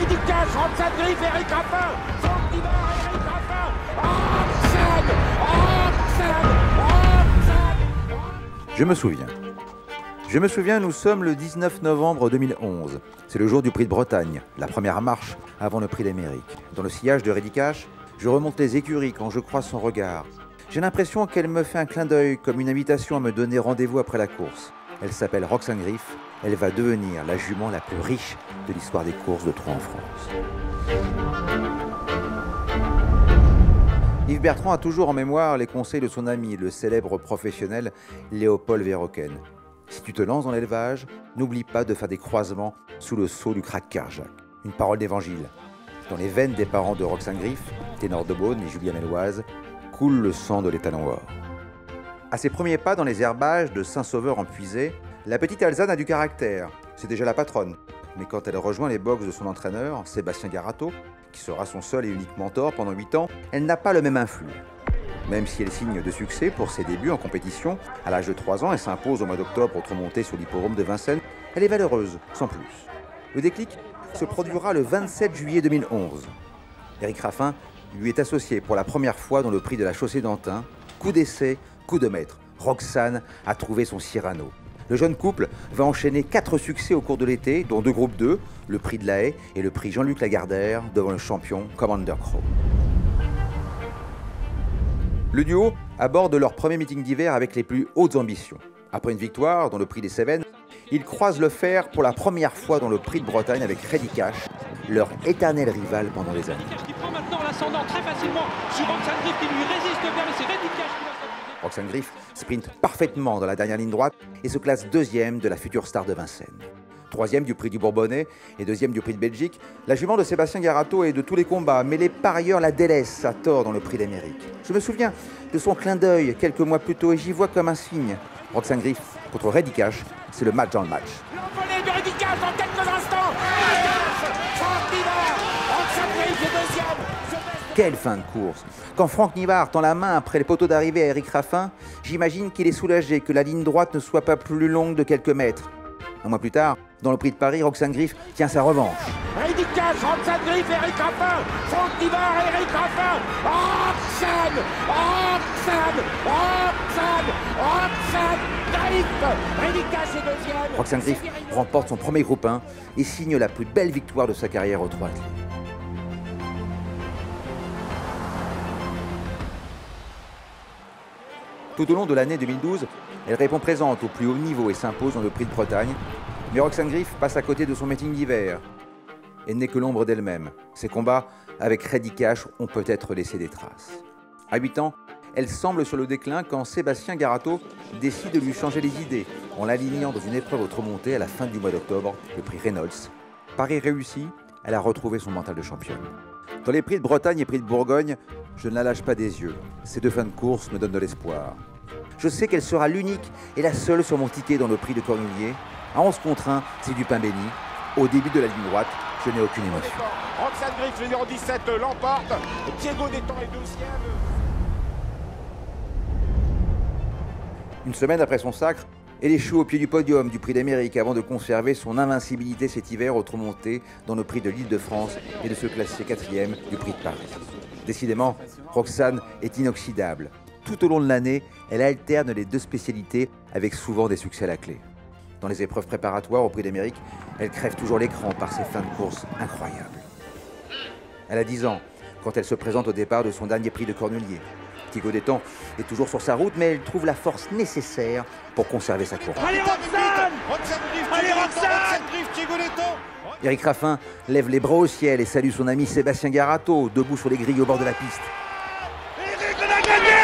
Ridicache, Roxane Griff, Eric Raffin, Franck Nivard, Eric Raffin, Roxane. Je me souviens, nous sommes le 19 novembre 2011. C'est le jour du Prix de Bretagne, la première marche avant le Prix d'Amérique. Dans le sillage de Ridicache, je remonte les écuries quand je croise son regard. J'ai l'impression qu'elle me fait un clin d'œil comme une invitation à me donner rendez-vous après la course. Elle s'appelle Roxane Griff. Elle va devenir la jument la plus riche de l'histoire des courses de trot en France. Yves Bertrand a toujours en mémoire les conseils de son ami, le célèbre professionnel Léopold Verhoeken. Si tu te lances dans l'élevage, n'oublie pas de faire des croisements sous le sceau du crack Carjac. Une parole d'évangile. Dans les veines des parents de Roxane Griff, Ténor de Beaune et Julia Méloise, coule le sang de l'étalon or. À ses premiers pas dans les herbages de Saint-Sauveur en Puisée, la petite Alzane a du caractère. C'est déjà la patronne. Mais quand elle rejoint les box de son entraîneur, Sébastien Garato, qui sera son seul et unique mentor pendant 8 ans, elle n'a pas le même influx. Même si elle signe de succès pour ses débuts en compétition, à l'âge de 3 ans, elle s'impose au mois d'octobre au trot monté sur l'hippodrome de Vincennes, elle est valeureuse, sans plus. Le déclic se produira le 27 juillet 2011. Eric Raffin lui est associé pour la première fois dans le prix de la Chaussée d'Antin. Coup d'essai, coup de maître. Roxane a trouvé son Cyrano. Le jeune couple va enchaîner 4 succès au cours de l'été, dont 2 groupes 2, le prix de la Haye et le prix Jean-Luc Lagardère devant le champion Commander Crow. Le duo aborde leur premier meeting d'hiver avec les plus hautes ambitions. Après une victoire dans le prix des Cévennes, ils croisent le fer pour la première fois dans le prix de Bretagne avec Ridicache, leur éternel rival pendant des années. Qui prend maintenant l'ascendant très facilement sur Roxane Griff qui lui résiste bien, mais c'est Ridicache qui va s'imposer. Roxane Griff sprint parfaitement dans la dernière ligne droite et se classe 2e de la future star de Vincennes. 3e du prix du Bourbonnais et 2e du prix de Belgique, la jument de Sébastien Garato est de tous les combats, mais les parieurs la délaissent à tort dans le prix d'Amérique. Je me souviens de son clin d'œil quelques mois plus tôt et j'y vois comme un signe. Roxane Griff contre Ridicache, c'est le match dans le match. L'envolée de Ridicache dans quelques instants. Ridicache, Franck Nivard, Roxane Griff est 2e. Quelle fin de course! Quand Franck Nivard tend la main après les poteaux d'arrivée à Eric Raffin, j'imagine qu'il est soulagé que la ligne droite ne soit pas plus longue de quelques mètres. Un mois plus tard, dans le prix de Paris, Roxane Griff tient sa revanche. Ridicache, Roxane Griff, Eric Raffin, Franck Nivard, Eric Raffin, Roxane, Griff, Ridicache est 2e. Roxane Griff remporte son premier groupe 1 et signe la plus belle victoire de sa carrière au trot attelé. Tout au long de l'année 2012, elle répond présente au plus haut niveau et s'impose dans le prix de Bretagne. Mais Roxane Griff passe à côté de son meeting d'hiver. Elle n'est que l'ombre d'elle-même. Ses combats avec Ridicache ont peut-être laissé des traces. À 8 ans, elle semble sur le déclin quand Sébastien Garato décide de lui changer les idées en l'alignant dans une épreuve au trot monté à la fin du mois d'octobre, le prix Reynolds. Pari réussi, elle a retrouvé son mental de championne. Dans les prix de Bretagne et prix de Bourgogne, je ne la lâche pas des yeux. Ces 2 fins de course me donnent de l'espoir. Je sais qu'elle sera l'unique et la seule sur mon ticket dans le prix de Cornulier. À 11 contre 1, c'est du pain béni. Au début de la ligne droite, je n'ai aucune émotion. Roxane Griff, le numéro 17, l'emporte. Diego Détang est 2e. Une semaine après son sacre, elle échoue au pied du podium du prix d'Amérique avant de conserver son invincibilité cet hiver au trot monté dans le prix de l'Île-de-France et de se classer 4e du prix de Paris. Décidément, Roxane est inoxydable. Tout au long de l'année, elle alterne les 2 spécialités avec souvent des succès à la clé. Dans les épreuves préparatoires au prix d'Amérique, elle crève toujours l'écran par ses fins de course incroyables. Elle a 10 ans quand elle se présente au départ de son dernier prix de Cornulier. Diego Détang est toujours sur sa route, mais elle trouve la force nécessaire pour conserver sa course. Allez Roxane, allez Roxane, Diego Détang. Eric Raffin lève les bras au ciel et salue son ami Sébastien Garato, debout sur les grilles au bord de la piste. Eric, on a gagné.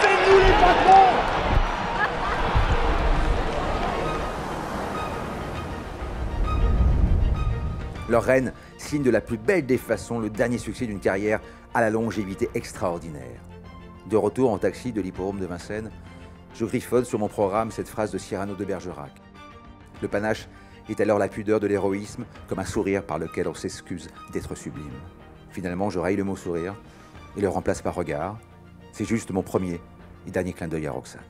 C'est nous les patrons. Leur reine signe de la plus belle des façons le dernier succès d'une carrière à la longévité extraordinaire. De retour en taxi de l'hippodrome de Vincennes, je griffonne sur mon programme cette phrase de Cyrano de Bergerac. Le panache est alors la pudeur de l'héroïsme, comme un sourire par lequel on s'excuse d'être sublime. Finalement, je raille le mot sourire et le remplace par regard. C'est juste mon premier et dernier clin d'œil à Roxane.